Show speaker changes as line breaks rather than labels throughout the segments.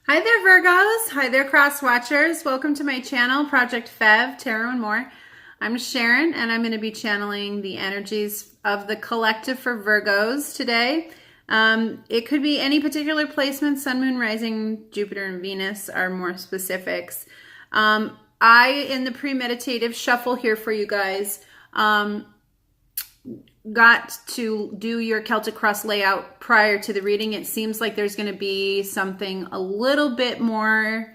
Hi there, Virgos. Hi there, cross watchers. Welcome to my channel, Project Fev, Tarot and More. I'm Sharon, and I'm going to be channeling the energies of the collective for Virgos today. It could be any particular placement. Sun, Moon, Rising, Jupiter, and Venus are more specifics. In the premeditative shuffle here for you guys, got to do your Celtic cross layout prior to the reading. It seems like there's going to be something a little bit more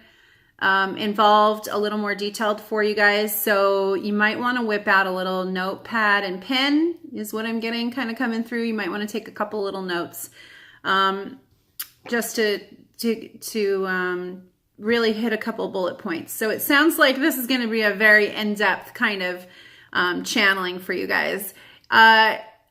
involved, a little more detailed for you guys. So you might want to whip out a little notepad and pen is what I'm getting kind of coming through. You might want to take a couple little notes just to really hit a couple bullet points. So it sounds like this is going to be a very in-depth kind of channeling for you guys.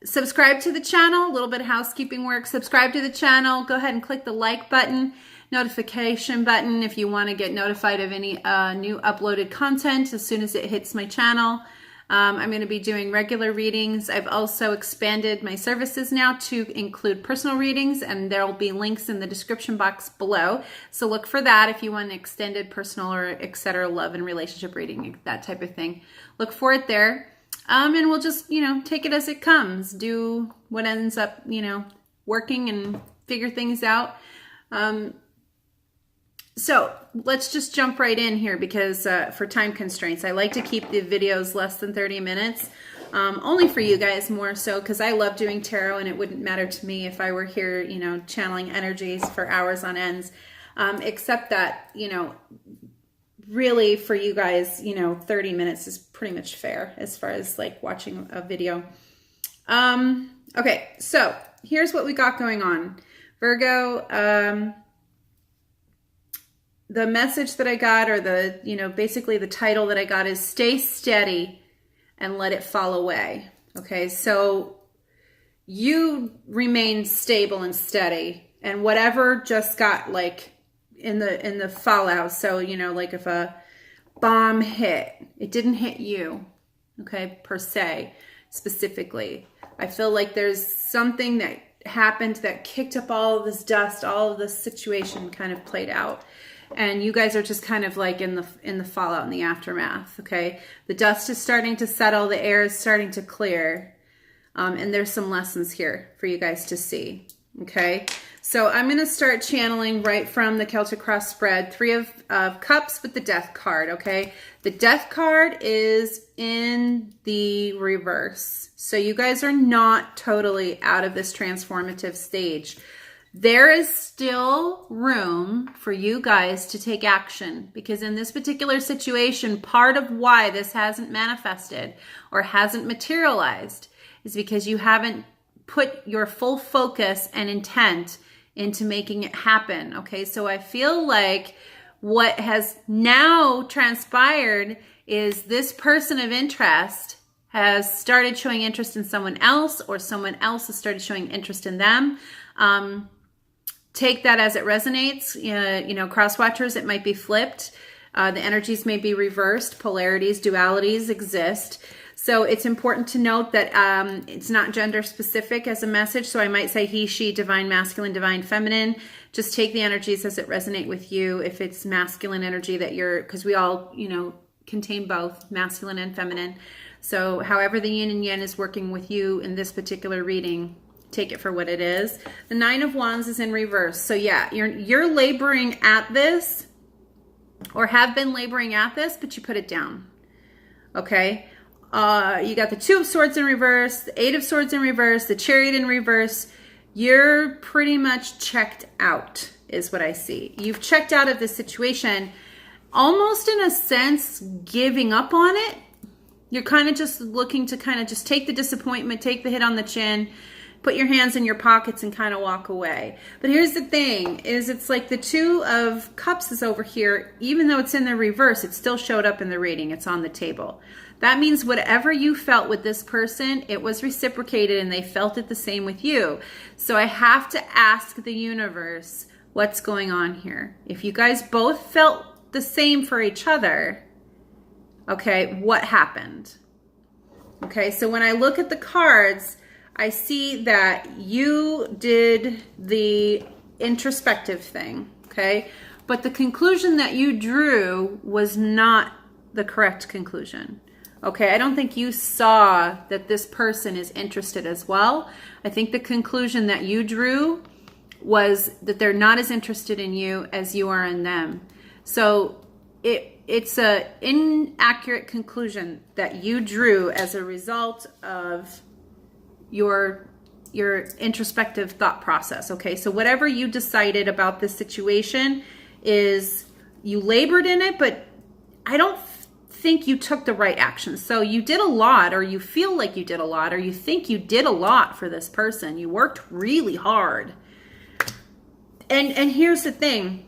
Subscribe to the channel, a little bit of housekeeping work. Subscribe to the channel. Go ahead and click the like button, notification button if you want to get notified of any new uploaded content as soon as it hits my channel. I'm going to be doing regular readings. I've also expanded my services now to include personal readings, and there will be links in the description box below. So look for that if you want an extended personal or etc. love and relationship reading, that type of thing. Look for it there. And we'll just, take it as it comes. Do what ends up, working and figure things out. So let's just jump right in here because for time constraints, I like to keep the videos less than 30 minutes. Only for you guys more so because I love doing tarot and it wouldn't matter to me if I were here, channeling energies for hours on ends. Except that, really for you guys, 30 minutes is pretty much fair as far as like watching a video. Okay, so here's what we got going on. Virgo, the message that I got, or the, basically the title that I got is stay steady and let it fall away. Okay, so you remain stable and steady, and whatever just got like in the fallout. So, like if a bomb hit, it didn't hit you, okay, per se, specifically. I feel like there's something that happened that kicked up all of this dust, all of this situation kind of played out. And you guys are just kind of like in the fallout, in the aftermath, okay? The dust is starting to settle, the air is starting to clear, and there's some lessons here for you guys to see, okay? So I'm going to start channeling right from the Celtic Cross spread, Three of Cups with the Death card, okay? The Death card is in the reverse. So you guys are not totally out of this transformative stage. There is still room for you guys to take action because in this particular situation, part of why this hasn't manifested or hasn't materialized is because you haven't put your full focus and intent into making it happen. Okay, so I feel like what has now transpired is this person of interest has started showing interest in someone else, or someone else has started showing interest in them. Take that as it resonates. Cross watchers, it might be flipped. The energies may be reversed. Polarities, dualities exist. So it's important to note that it's not gender specific as a message. So I might say he, she, divine masculine, divine feminine. Just take the energies as it resonate with you. If it's masculine energy that you're, because we all, contain both masculine and feminine. So however the yin and yang is working with you in this particular reading, take it for what it is. The Nine of Wands is in reverse. So yeah, you're laboring at this, or have been laboring at this, but you put it down. Okay. You got the Two of Swords in reverse, the Eight of Swords in reverse, the Chariot in reverse. You're pretty much checked out is what I see. You've checked out of this situation, almost in a sense, giving up on it. You're kind of just looking to kind of just take the disappointment, take the hit on the chin, put your hands in your pockets and kind of walk away. But here's the thing, is it's like the Two of Cups is over here. Even though it's in the reverse, it still showed up in the reading. It's on the table. That means whatever you felt with this person, it was reciprocated and they felt it the same with you. So I have to ask the universe, what's going on here? If you guys both felt the same for each other, okay, what happened? Okay, so when I look at the cards, I see that you did the introspective thing, okay? but the conclusion that you drew was not the correct conclusion. Okay, I don't think you saw that this person is interested as well. I think the conclusion that you drew was that they're not as interested in you as you are in them. So it's an inaccurate conclusion that you drew as a result of your introspective thought process. Okay, so whatever you decided about this situation is you labored in it, but I don't think you took the right action. So you did a lot, or you feel like you did a lot, or you think you did a lot for this person. You worked really hard. And here's the thing.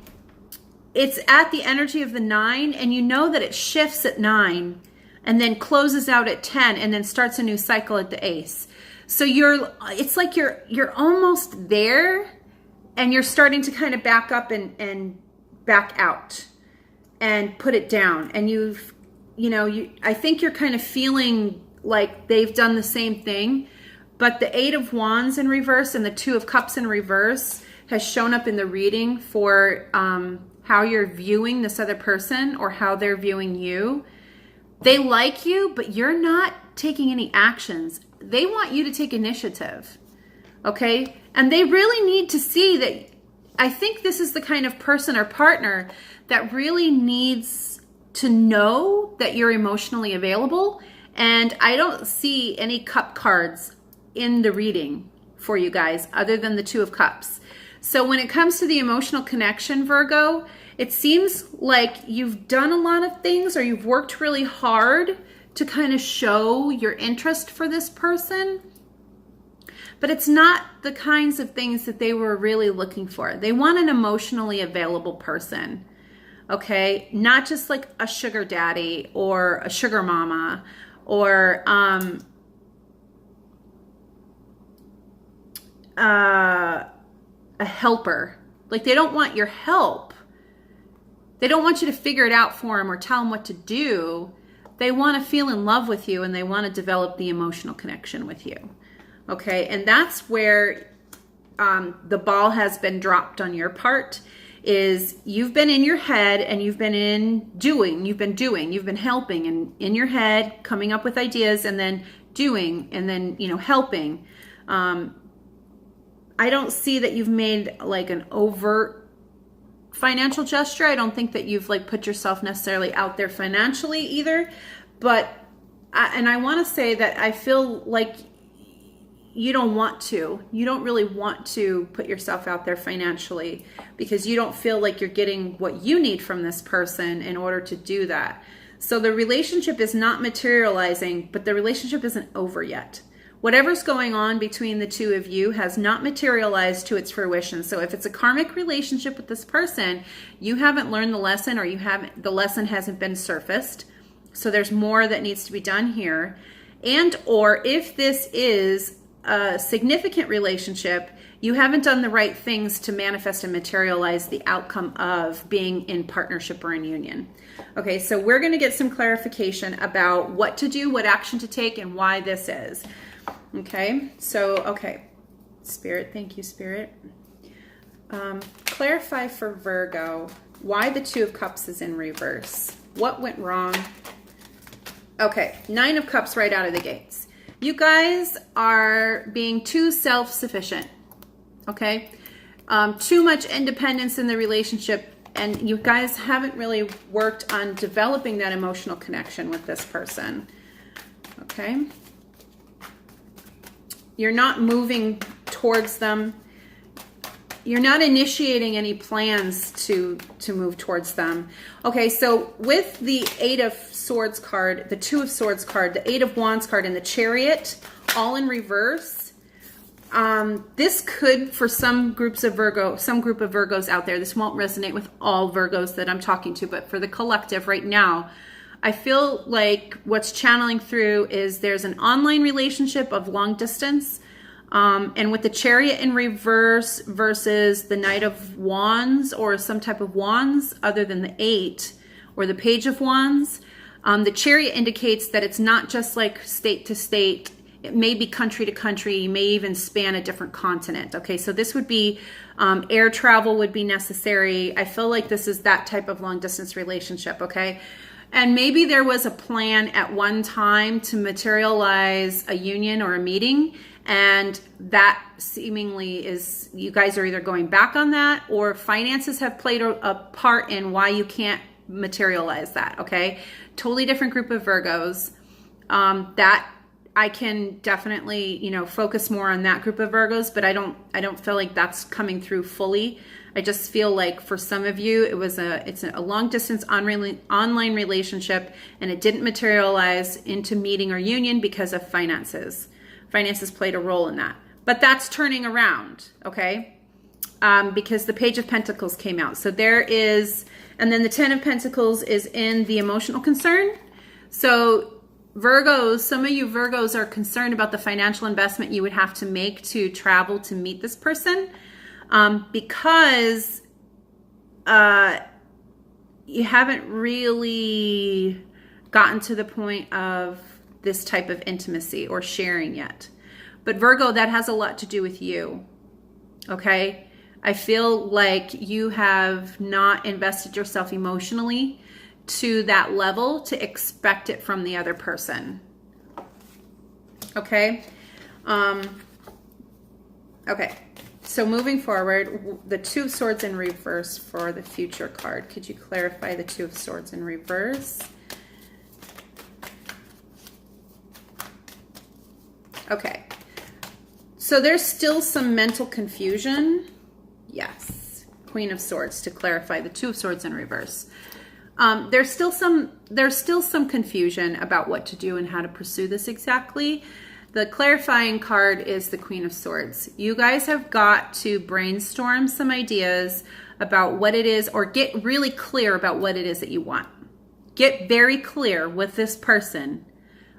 It's at the energy of the 9, and you know that it shifts at 9 and then closes out at 10 and then starts a new cycle at the Ace. So it's like you're almost there, and you're starting to kind of back up and back out and put it down. And I think you're kind of feeling like they've done the same thing, but the 8 of Wands in reverse and the 2 of Cups in reverse has shown up in the reading for how you're viewing this other person or how they're viewing you. They like you, but you're not taking any actions. They want you to take initiative, okay? And they really need to see that. I think this is the kind of person or partner that really needs to know that you're emotionally available. And I don't see any cup cards in the reading for you guys other than the 2 of Cups. So when it comes to the emotional connection, Virgo, it seems like you've done a lot of things, or you've worked really hard to kind of show your interest for this person. But it's not the kinds of things that they were really looking for. They want an emotionally available person, okay? Not just like a sugar daddy or a sugar mama or a helper. Like, they don't want your help. They don't want you to figure it out for them or tell them what to do. They want to feel in love with you, and they want to develop the emotional connection with you. Okay, and that's where the ball has been dropped on your part. Is you've been in your head, and you've been helping, and in your head, coming up with ideas, and then doing, and then, helping. I don't see that you've made like an overt financial gesture. I don't think that you've like put yourself necessarily out there financially either. But, I want to say that I feel like you don't want to. You don't really want to put yourself out there financially because you don't feel like you're getting what you need from this person in order to do that. So the relationship is not materializing, but the relationship isn't over yet. Whatever's going on between the two of you has not materialized to its fruition. So if it's a karmic relationship with this person, you haven't learned the lesson, or the lesson hasn't been surfaced. So there's more that needs to be done here. And or if this is a significant relationship, you haven't done the right things to manifest and materialize the outcome of being in partnership or in union. Okay, so we're going to get some clarification about what to do, what action to take, and why this is. Okay, so, Spirit, thank you, Spirit. Clarify for Virgo why the 2 of Cups is in reverse. What went wrong? Okay, 9 of Cups right out of the gates. You guys are being too self-sufficient, okay? Too much independence in the relationship, and you guys haven't really worked on developing that emotional connection with this person, okay? You're not moving towards them. You're not initiating any plans to move towards them. Okay, so with the 8 of Swords card, the 2 of Swords card, the 8 of Wands card, and the Chariot, all in reverse, this could, for some group of Virgos out there, this won't resonate with all Virgos that I'm talking to, but for the collective right now, I feel like what's channeling through is there's an online relationship of long distance. And with the Chariot in reverse versus the Knight of Wands or some type of Wands other than the 8 or the Page of Wands, the Chariot indicates that it's not just like state to state. It may be country to country, may even span a different continent. Okay, so this would be air travel would be necessary. I feel like this is that type of long distance relationship, okay? And maybe there was a plan at one time to materialize a union or a meeting, and that seemingly is, you guys are either going back on that, or finances have played a part in why you can't materialize that, okay? Totally different group of Virgos. That I can definitely, you know, focus more on that group of Virgos, but I don't feel like that's coming through fully. I just feel like for some of you, it's a long distance online relationship, and it didn't materialize into meeting or union because of finances. Finances played a role in that, but that's turning around, okay? Because the Page of Pentacles came out. So there is, and then the Ten of Pentacles is in the emotional concern. So Virgos, some of you Virgos are concerned about the financial investment you would have to make to travel to meet this person, because you haven't really gotten to the point of this type of intimacy or sharing yet. But Virgo, that has a lot to do with you, okay? I feel like you have not invested yourself emotionally to that level to expect it from the other person, okay? Okay, so moving forward, the Two of Swords in reverse for the future card. Could you clarify the Two of Swords in reverse? Okay, so there's still some mental confusion. Yes, Queen of Swords to clarify the Two of Swords in reverse. There's still some confusion about what to do and how to pursue this exactly. The clarifying card is the Queen of Swords. You guys have got to brainstorm some ideas about what it is, or get really clear about what it is that you want. Get very clear with this person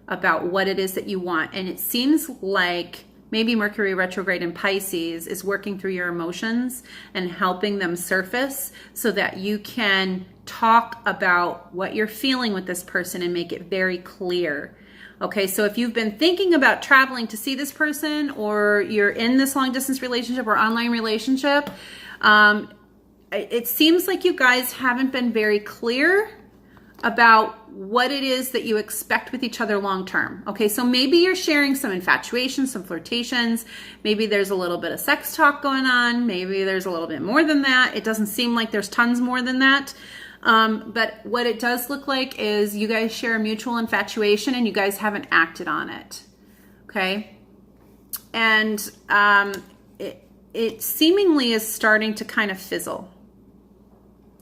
about what it is that you want. And it seems like maybe Mercury retrograde in Pisces is working through your emotions and helping them surface so that you can talk about what you're feeling with this person and make it very clear. Okay, so if you've been thinking about traveling to see this person, or you're in this long distance relationship or online relationship, it seems like you guys haven't been very clear about what it is that you expect with each other long term. Okay, so maybe you're sharing some infatuation, some flirtations. Maybe there's a little bit of sex talk going on. Maybe there's a little bit more than that. It doesn't seem like there's tons more than that. But what it does look like is you guys share a mutual infatuation and you guys haven't acted on it. Okay, and it seemingly is starting to kind of fizzle,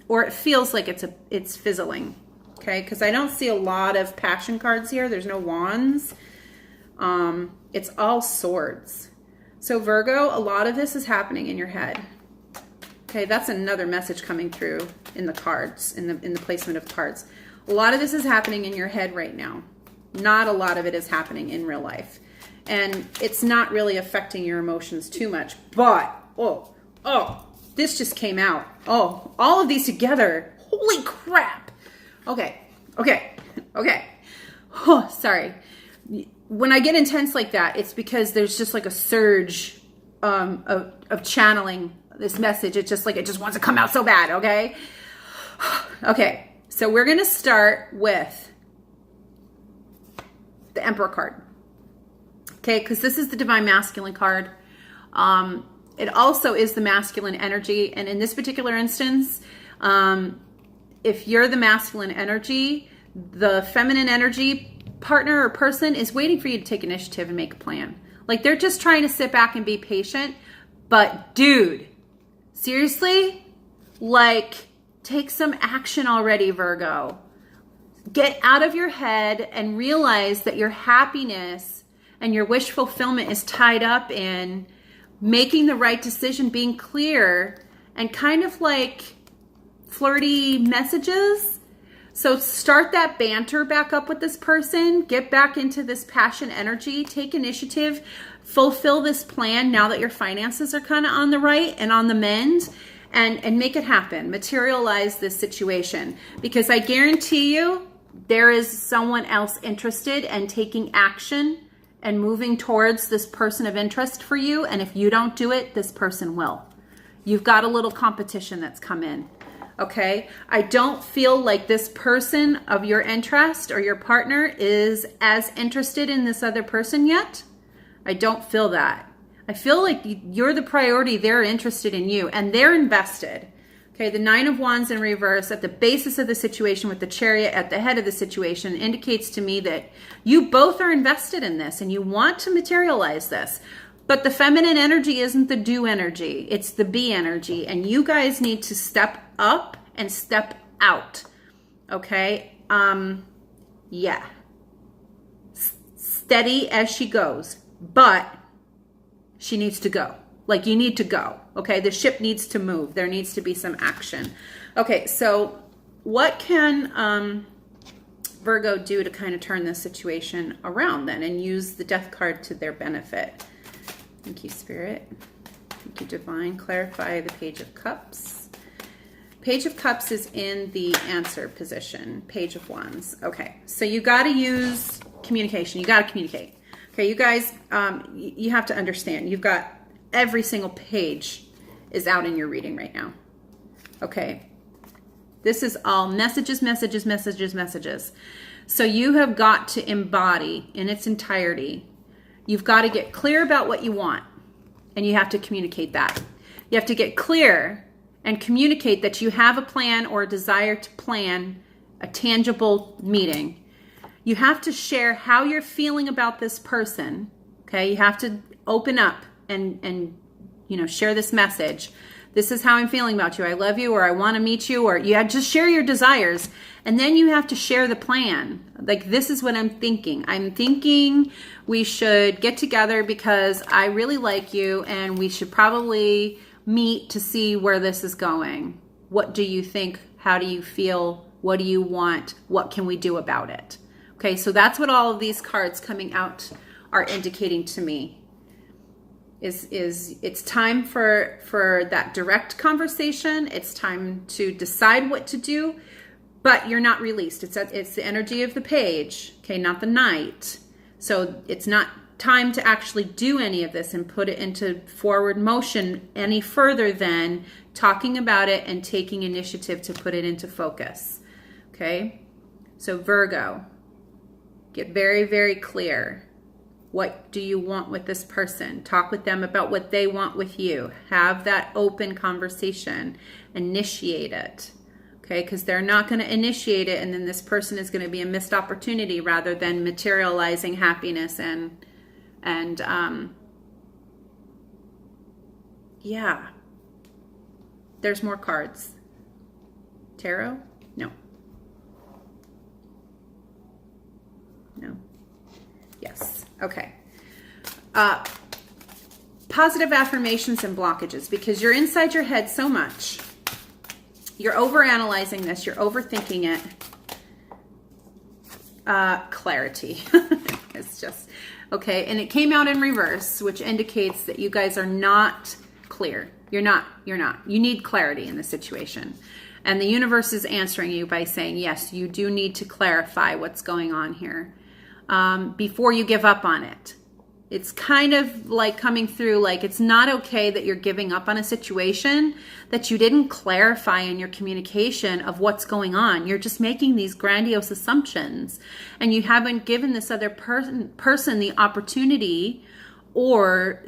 or it feels like it's fizzling. Okay, because I don't see a lot of passion cards here. There's no wands. It's all swords. So Virgo, a lot of this is happening in your head. Okay, that's another message coming through in the cards, in the placement of cards. A lot of this is happening in your head right now. Not a lot of it is happening in real life. And it's not really affecting your emotions too much. But, oh, this just came out. Oh, all of these together. Holy crap. Okay. Oh, sorry. When I get intense like that, it's because there's just like a surge of channeling this message. It's just like it just wants to come out so bad, okay? Okay, so we're going to start with the Emperor card. Okay, because this is the Divine Masculine card. It also is the masculine energy, and in this particular instance, if you're the masculine energy, the feminine energy partner or person is waiting for you to take initiative and make a plan. Like they're just trying to sit back and be patient. But dude, seriously, like take some action already, Virgo. Get out of your head and realize that your happiness and your wish fulfillment is tied up in making the right decision, being clear, and kind of like flirty messages. So start that banter back up with this person. Get back into this passion energy. Take initiative. Fulfill this plan now that your finances are kind of on the right and on the mend, and make it happen. Materialize this situation, because I guarantee you there is someone else interested and taking action and moving towards this person of interest for you. And if you don't do it, this person will. You've got a little competition that's come in. Okay, I don't feel like this person of your interest or your partner is as interested in this other person yet. I don't feel that. I feel like you're the priority. They're interested in you and they're invested. Okay, the 9 of Wands in reverse at the basis of the situation with the Chariot at the head of the situation indicates to me that you both are invested in this and you want to materialize this. But the feminine energy isn't the do energy. It's the be energy. And you guys need to step up and step out. Okay? Yeah. Steady as she goes. But she needs to go. Like, you need to go. Okay? The ship needs to move. There needs to be some action. Okay, so what can Virgo do to kind of turn this situation around then and use the Death card to their benefit? Thank you, Spirit. Thank you, Divine. Clarify the Page of Cups. Page of Cups is in the answer position. Page of Wands. Okay, so you got to use communication. You got to communicate. Okay, you guys, you have to understand. You've got every single page is out in your reading right now. Okay, this is all messages, messages, messages, messages. So you have got to embody in its entirety. You've got to get clear about what you want, and you have to communicate that. You have to get clear and communicate that you have a plan or a desire to plan a tangible meeting. You have to share how you're feeling about this person. Okay, you have to open up and share this message. This is how I'm feeling about you. I love you, or I want to meet you, or you just share your desires. And then you have to share the plan. Like, this is what I'm thinking. I'm thinking we should get together because I really like you and we should probably meet to see where this is going. What do you think? How do you feel? What do you want? What can we do about it? Okay, so that's what all of these cards coming out are indicating to me. Is it's time for that direct conversation. It's time to decide what to do, but you're not released. It's the energy of the page, okay, not the Knight. So it's not time to actually do any of this and put it into forward motion any further than talking about it and taking initiative to put it into focus. Okay, so Virgo, get very, very clear. What do you want with this person? Talk with them about what they want with you. Have that open conversation. Initiate it. Okay, because they're not going to initiate it, and then this person is going to be a missed opportunity rather than materializing happiness and yeah. There's more cards. Tarot? No. No. Yes. Okay. Positive affirmations and blockages, because you're inside your head so much. You're overanalyzing this. You're overthinking it. Clarity. It's just, okay. And it came out in reverse, which indicates that you guys are not clear. You're not. You need clarity in the situation. And the universe is answering you by saying, yes, you do need to clarify what's going on here. Before you give up on it. It's kind of like coming through, like it's not okay that you're giving up on a situation that you didn't clarify in your communication of what's going on. You're just making these grandiose assumptions, and you haven't given this other person the opportunity or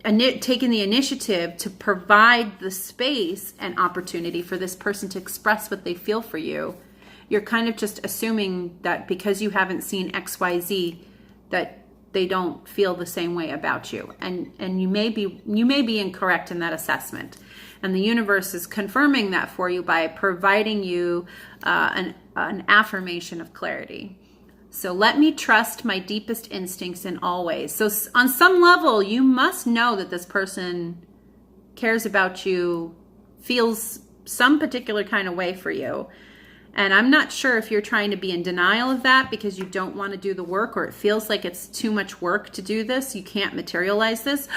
taken the initiative to provide the space and opportunity for this person to express what they feel for you. You're kind of just assuming that because you haven't seen XYZ that they don't feel the same way about you. And you may be incorrect in that assessment. And the universe is confirming that for you by providing you an affirmation of clarity. So let me trust my deepest instincts in all ways. So on some level, you must know that this person cares about you, feels some particular kind of way for you. And I'm not sure if you're trying to be in denial of that because you don't want to do the work, or it feels like it's too much work to do this. You can't materialize this.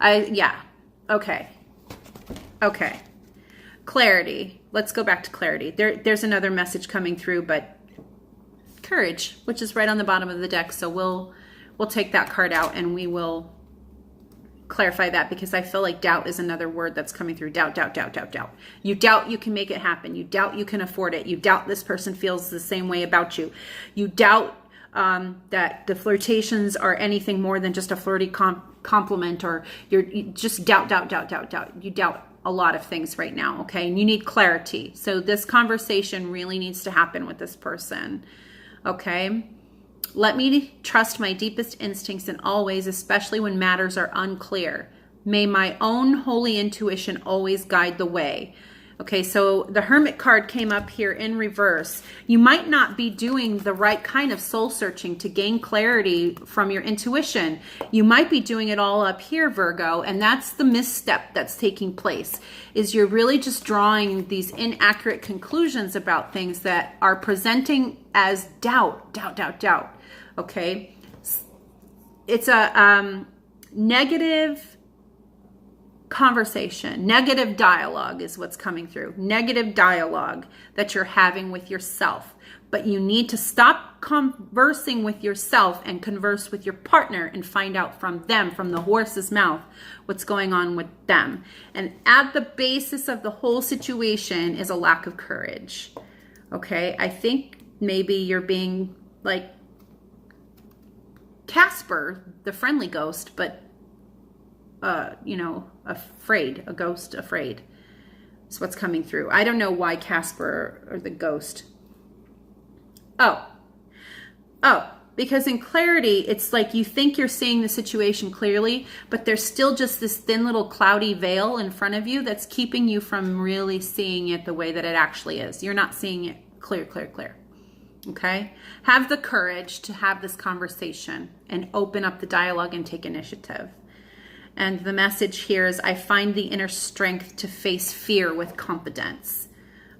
Yeah. Okay. Clarity. Let's go back to clarity. There's another message coming through, but courage, which is right on the bottom of the deck. So we'll take that card out and we will clarify that, because I feel like doubt is another word that's coming through. Doubt, doubt, doubt, doubt, doubt. You doubt you can make it happen. You doubt you can afford it. You doubt this person feels the same way about you. You doubt that the flirtations are anything more than just a flirty compliment, or you just doubt, doubt, doubt, doubt, doubt. You doubt a lot of things right now, okay? And you need clarity. So this conversation really needs to happen with this person, okay? Let me trust my deepest instincts in all ways, especially when matters are unclear. May my own holy intuition always guide the way. Okay, so the Hermit card came up here in reverse. You might not be doing the right kind of soul searching to gain clarity from your intuition. You might be doing it all up here, Virgo, and that's the misstep that's taking place, is you're really just drawing these inaccurate conclusions about things that are presenting as doubt, doubt, doubt, doubt. Okay, it's a negative conversation, negative dialogue is what's coming through. Negative dialogue that you're having with yourself. But you need to stop conversing with yourself and converse with your partner and find out from them, from the horse's mouth, what's going on with them. And at the basis of the whole situation is a lack of courage. Okay, I think maybe you're being like Casper, the friendly ghost, but afraid, a ghost afraid is what's coming through. I don't know why Casper or the ghost. Oh, because in clarity, it's like you think you're seeing the situation clearly, but there's still just this thin little cloudy veil in front of you that's keeping you from really seeing it the way that it actually is. You're not seeing it clear. Okay? Have the courage to have this conversation and open up the dialogue and take initiative. And the message here is, I find the inner strength to face fear with confidence.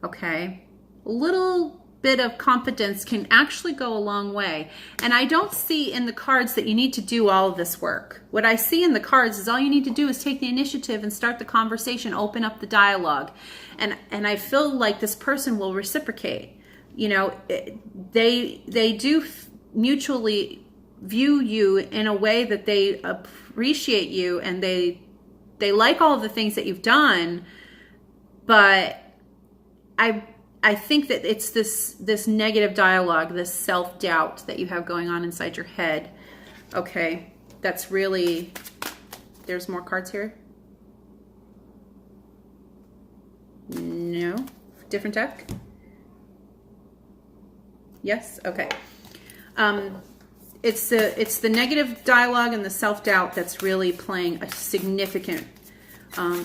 Okay? A little bit of confidence can actually go a long way. And I don't see in the cards that you need to do all of this work. What I see in the cards is all you need to do is take the initiative and start the conversation, open up the dialogue. And I feel like this person will reciprocate. You know, they do mutually view you in a way that they appreciate you, and they like all of the things that you've done, but I think that it's this negative dialogue, this self-doubt that you have going on inside your head. Okay, that's really, there's more cards here. No, different deck. Yes, okay. It's the negative dialogue and the self-doubt that's really playing a significant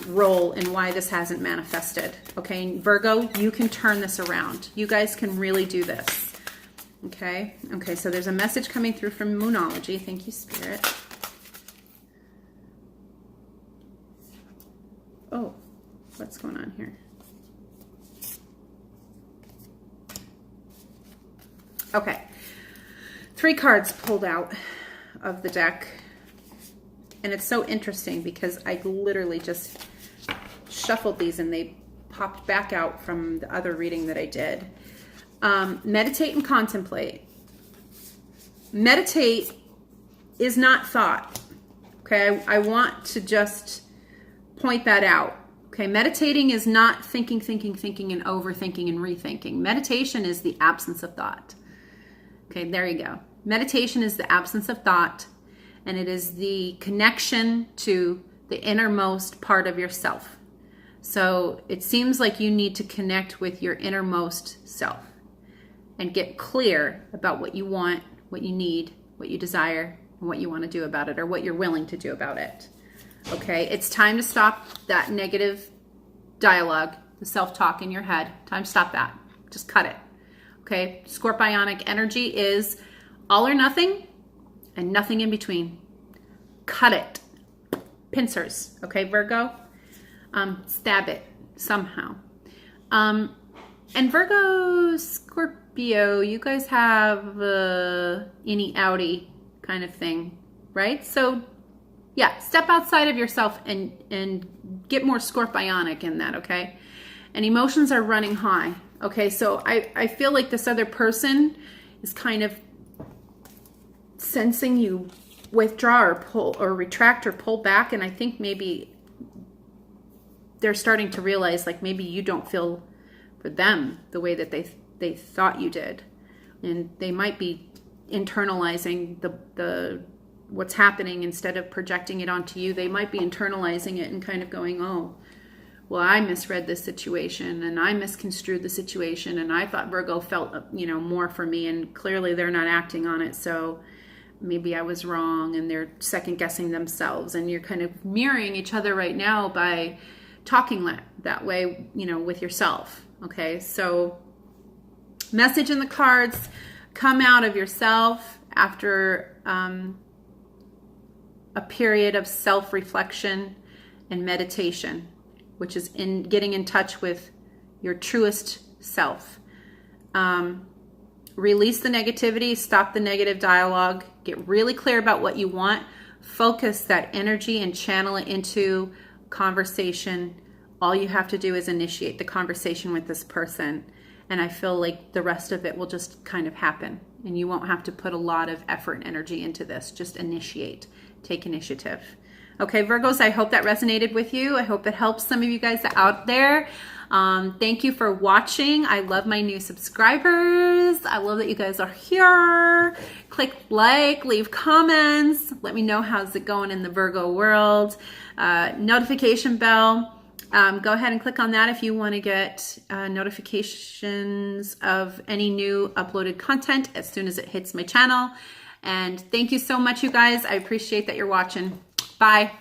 role in why this hasn't manifested. Okay, Virgo, you can turn this around. You guys can really do this. Okay, so there's a message coming through from Moonology. Thank you, Spirit. Oh, what's going on here? Okay, 3 cards pulled out of the deck, and it's so interesting because I literally just shuffled these and they popped back out from the other reading that I did. Meditate and contemplate. Meditate is not thought. Okay, I want to just point that out. Okay, meditating is not thinking and overthinking and rethinking. Meditation is the absence of thought. Okay, there you go. Meditation is the absence of thought, and it is the connection to the innermost part of yourself. So it seems like you need to connect with your innermost self and get clear about what you want, what you need, what you desire, and what you want to do about it, or what you're willing to do about it. Okay, it's time to stop that negative dialogue, the self-talk in your head. Time to stop that. Just cut it. Okay, Scorpionic energy is all or nothing and nothing in between. Cut it. Pincers. Okay, Virgo? Stab it somehow. And Virgo, Scorpio, you guys have innie outie kind of thing, right? So yeah, step outside of yourself and get more Scorpionic in that, okay? And emotions are running high. Okay, so I feel like this other person is kind of sensing you withdraw or pull or retract or pull back. And I think maybe they're starting to realize like maybe you don't feel for them the way that they thought you did. And they might be internalizing the what's happening instead of projecting it onto you. They might be internalizing it and kind of going, oh, well, I misread this situation and I misconstrued the situation and I thought Virgo felt, more for me, and clearly they're not acting on it. So maybe I was wrong, and they're second guessing themselves, and you're kind of mirroring each other right now by talking that way, with yourself. Okay. So message in the cards: come out of yourself after a period of self-reflection and meditation, which is in getting in touch with your truest self. Release the negativity, stop the negative dialogue, get really clear about what you want, focus that energy and channel it into conversation. All you have to do is initiate the conversation with this person. And I feel like the rest of it will just kind of happen. And you won't have to put a lot of effort and energy into this. Just initiate, take initiative. Okay, Virgos, I hope that resonated with you. I hope it helps some of you guys out there. Thank you for watching. I love my new subscribers. I love that you guys are here. Click like, leave comments. Let me know how's it going in the Virgo world. Notification bell. Go ahead and click on that if you want to get notifications of any new uploaded content as soon as it hits my channel. And thank you so much, you guys. I appreciate that you're watching. Bye.